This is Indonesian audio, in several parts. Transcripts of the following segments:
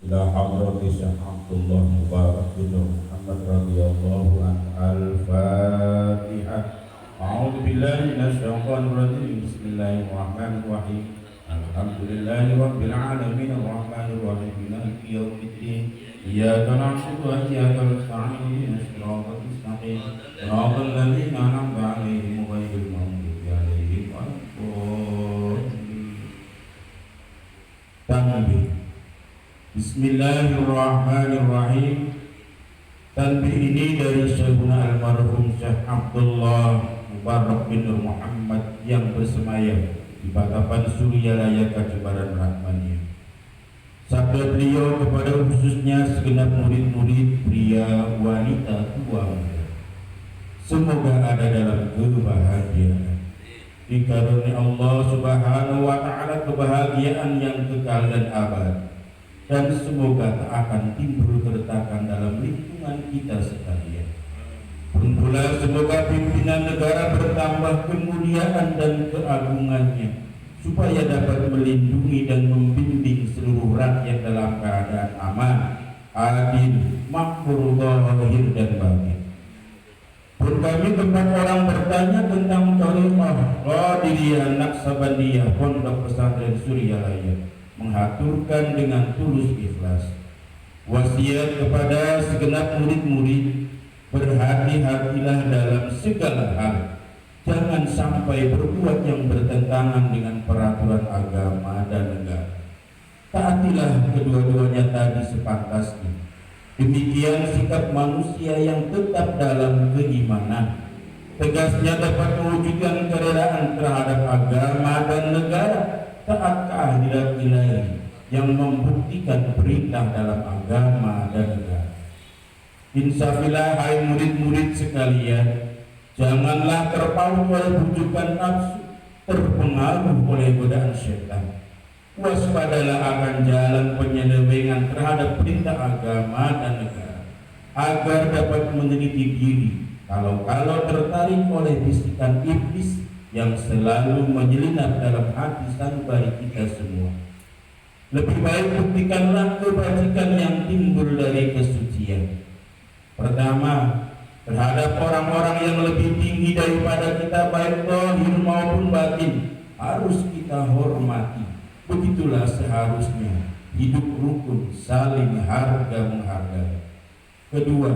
إلى حضرة الشيخ عبد الله مبارك بن محمد رضي الله عنه. الفاتحة. أعوذ بالله من الشيطان الرجيم. بسم الله الرحمن الرحيم. الحمد لله رب العالمين الرحمن الرحيم مالك يوم الدين. إياك نعبد وإياك نستعين اهدنا الصراط المستقيم صراط الذين أنعمت عليهم غير المغضوب عليهم ولا الضالين. Tanbih. Bismillahirrahmanirrahim. Tanbih ini dari Syekhuna almarhum Syekh Abdullah Mubarak bin Muhammad yang bersemayam di Patapan Suryalaya Kacambaran Rahmania. Sabda beliau kepada khususnya segenap murid-murid pria, wanita, tua, muda. Semoga ada dalam kebahagiaan, dikaruniai Allah Subhanahu wa Ta'ala kebahagiaan yang kekal dan abadi. Dan semoga tak akan timbul keretakan dalam lingkungan kita sekalian. Pun pula semoga pimpinan negara bertambah kemuliaan dan keagungannya, supaya dapat melindungi dan membimbing seluruh rakyat dalam keadaan aman, adil, makmur zahir dan batin. Pun kami tempat orang bertanya tentang Tariqah Qadiriyah Naqsabandiyah Pondok Pesantren Suryalaya, menghaturkan dengan tulus ikhlas wasiat kepada segenap murid-murid, berhati-hatilah dalam segala hal, jangan sampai berbuat yang bertentangan dengan peraturan agama dan negara. Taatilah kedua-duanya tadi sepantasnya. Demikian sikap manusia yang tetap dalam keimanan, tegasnya dapat mewujudkan kerelaan terhadap agama dan negara, taat keadilan ilahi yang membuktikan perintah dalam agama dan negara. Insafilah hai murid-murid sekalian, janganlah terpaut oleh bujukan nafsu, terpengaruh oleh godaan syaitan. Waspadalah akan jalan penyelewengan terhadap perintah agama dan negara, agar dapat meneliti diri kalau tertarik oleh bisikan iblis yang selalu menyelinap dalam hati sanubari kita semua. Lebih baik buktikanlah kebajikan yang timbul dari kesucian. Pertama, terhadap orang-orang yang lebih tinggi daripada kita, baik zahir maupun batin, harus kita hormati. Begitulah seharusnya hidup rukun, saling harga menghargai. Kedua,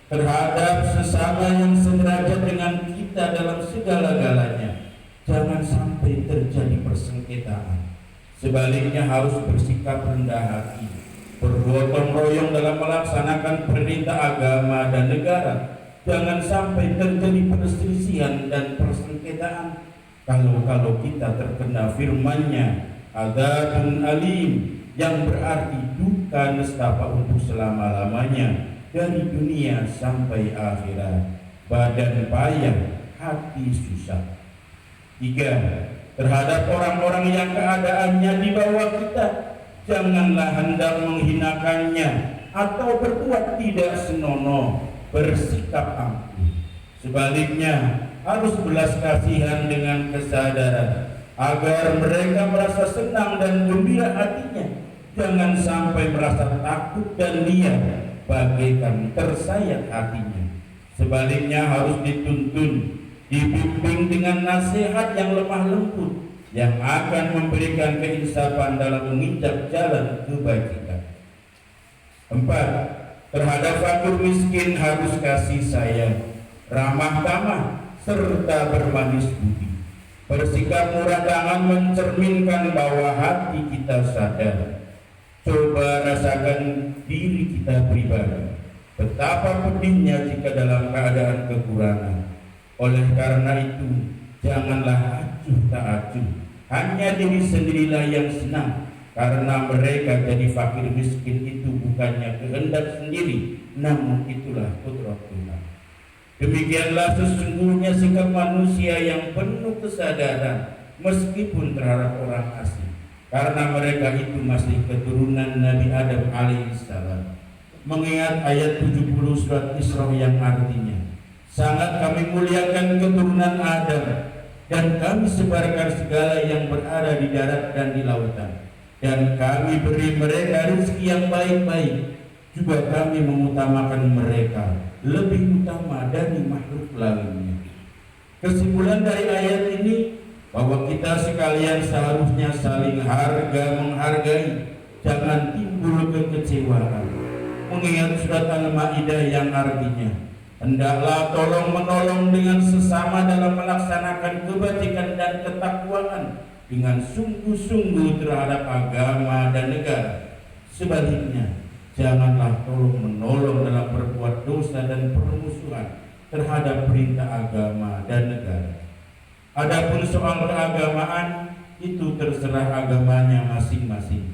terhadap sesama yang sederajat dengan kita dalam segala-galanya, jangan sampai terjadi persengketaan. Sebaliknya harus bersikap rendah hati, bergotong royong dalam melaksanakan perintah agama dan negara. Jangan sampai terjadi perselisihan dan persengketaan. Kalau kita terkena firman-Nya, adzabun alim, yang berarti duka nestapa untuk selama-lamanya, dari dunia sampai akhirat, badan payah, hati susah. Tiga, terhadap orang-orang yang keadaannya di bawah kita, janganlah hendak menghinakannya atau berbuat tidak senonoh, bersikap angkuh. Sebaliknya harus belas kasihan dengan kesadaran, agar mereka merasa senang dan gembira hatinya. Jangan sampai merasa takut dan liar, bagaikan tersayat hatinya. Sebaliknya harus dituntun, dibimbing dengan nasihat yang lemah lembut, yang akan memberikan keinsafan dalam menginjak jalan kebajikan. Empat, terhadap fakir miskin harus kasih sayang, ramah tamah, serta bermanis budi. Bersikap murah tangan mencerminkan bahwa hati kita sadar. Coba rasakan diri kita pribadi, betapa pedihnya jika dalam keadaan kekurangan. Oleh karena itu, janganlah acuh tak acuh, hanya diri sendirilah yang senang, karena mereka jadi fakir miskin itu bukannya kehendak sendiri, namun itulah qudrat Tuhan. Demikianlah sesungguhnya sikap manusia yang penuh kesadaran, meskipun terhadap orang asing, karena mereka itu masih keturunan Nabi Adam alaihissalam. Mengingat ayat 70 surat Isra yang artinya, sangat kami muliakan keturunan Adam, dan kami sebarkan segala yang berada di darat dan di lautan. dan kami beri mereka rezeki yang baik-baik. Juga kami mengutamakan mereka lebih utama dari makhluk lainnya. Kesimpulan dari ayat ini bahwa kita sekalian seharusnya saling menghargai, jangan timbul kekecewaan. Mengingat surat Al-Maidah yang artinya, hendaklah tolong menolong dengan sesama dalam melaksanakan kebajikan dan ketakwaan dengan sungguh-sungguh terhadap agama dan negara. Sebaliknya, janganlah tolong menolong dalam berbuat dosa dan permusuhan terhadap perintah agama dan negara. Adapun soal keagamaan, itu terserah agamanya masing-masing.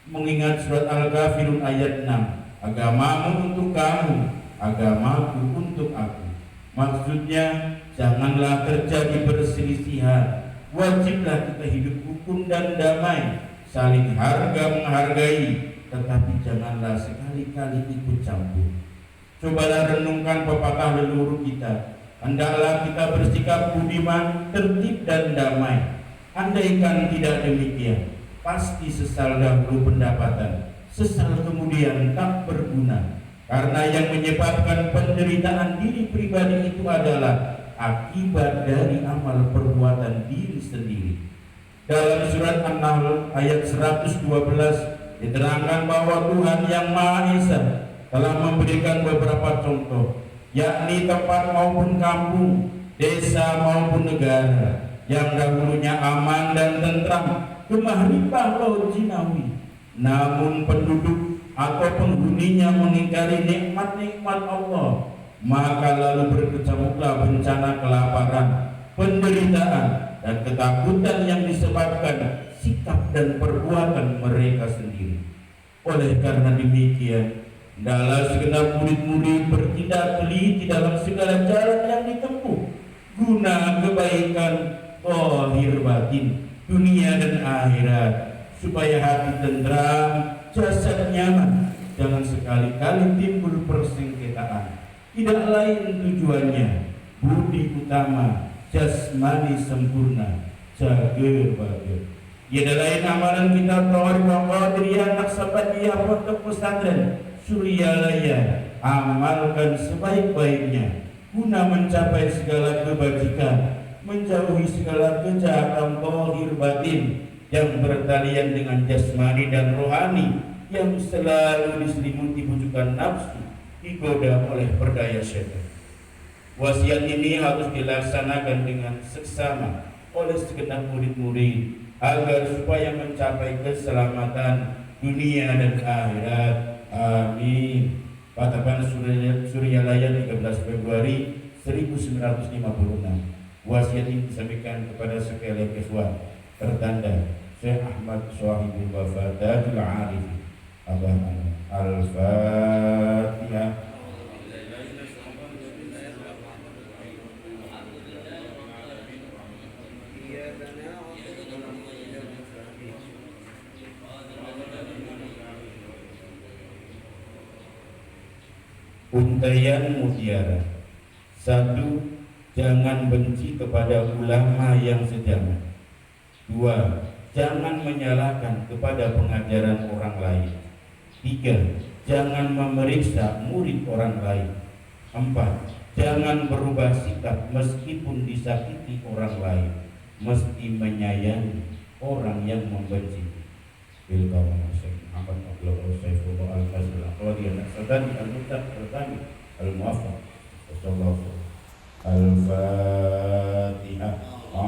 Mengingat surat Al-Kafirun ayat 6, agamamu untuk kamu, agamaku untuk aku. Maksudnya, janganlah terjadi perselisihan. Wajiblah kita hidup rukun dan damai, saling menghargai, tetapi janganlah sekali-kali ikut campur. Cobalah renungkan pepatah leluhur kita, hendaklah kita bersikap budiman, tertib dan damai. Andaikan tidak demikian, pasti sesal dahulu pendapatan, sesal kemudian tak berguna. Karena yang menyebabkan penderitaan diri pribadi itu adalah akibat dari amal perbuatan diri sendiri. Dalam surat An-Nahl ayat 112 diterangkan bahwa Tuhan yang Maha Esa telah memberikan beberapa contoh, yakni tempat maupun kampung, desa maupun negara, yang dahulunya aman dan tentram, gemah limpah laut jinawi, namun penduduk atau penghuninya mengingkari nikmat-nikmat Allah, maka lalu berkecamuklah bencana kelaparan, penderitaan, dan ketakutan yang disebabkan sikap dan perbuatan mereka sendiri. Oleh karena demikian, hendaklah segenap murid-murid bertindak teliti dalam segala jalan yang ditempuh guna kebaikan zahir batin, dunia dan akhirat, supaya hati tentram, jasad nyaman. Jangan sekali-kali timbul persengketaan. Tidak lain tujuannya budi utama, jasmani sempurna, jager bager. Tiada lain amalan kita Tawarif Qadiriyah Naqsabandiyah Pondok Pesantren Suryalaya, amalkan sebaik-baiknya guna mencapai segala kebajikan, menjauhi segala kejahatan zahir batin yang bertalian dengan jasmani dan rohani yang selalu diselimuti bujukan nafsu, digoda oleh berdaya syaitan. Wasiat ini harus dilaksanakan dengan seksama oleh segenap murid-murid agar supaya mencapai keselamatan dunia dan akhirat. Amin. Patapan Suryalaya 13 Februari 1956. Wasiat ini disampaikan kepada sekalian ikhwan tertanda Syekh Ahmad Shahibul Wafadatul Arif. Al-Fatihah. Untaian mutiara. 1. Jangan benci kepada ulama yang sejaman. 2. Jangan menyalahkan kepada pengajaran orang lain. 3. Jangan memeriksa murid orang lain. 4. Jangan berubah sikap meskipun disakiti orang lain. Mesti menyayangi orang yang membenci. Bilkawan Syekh Muhammad Abdullah Saifullah Al-Fazil Al-Qadiyah Naqsadani Al-Muttaq Al-Muwaffaq Al-Fatiha.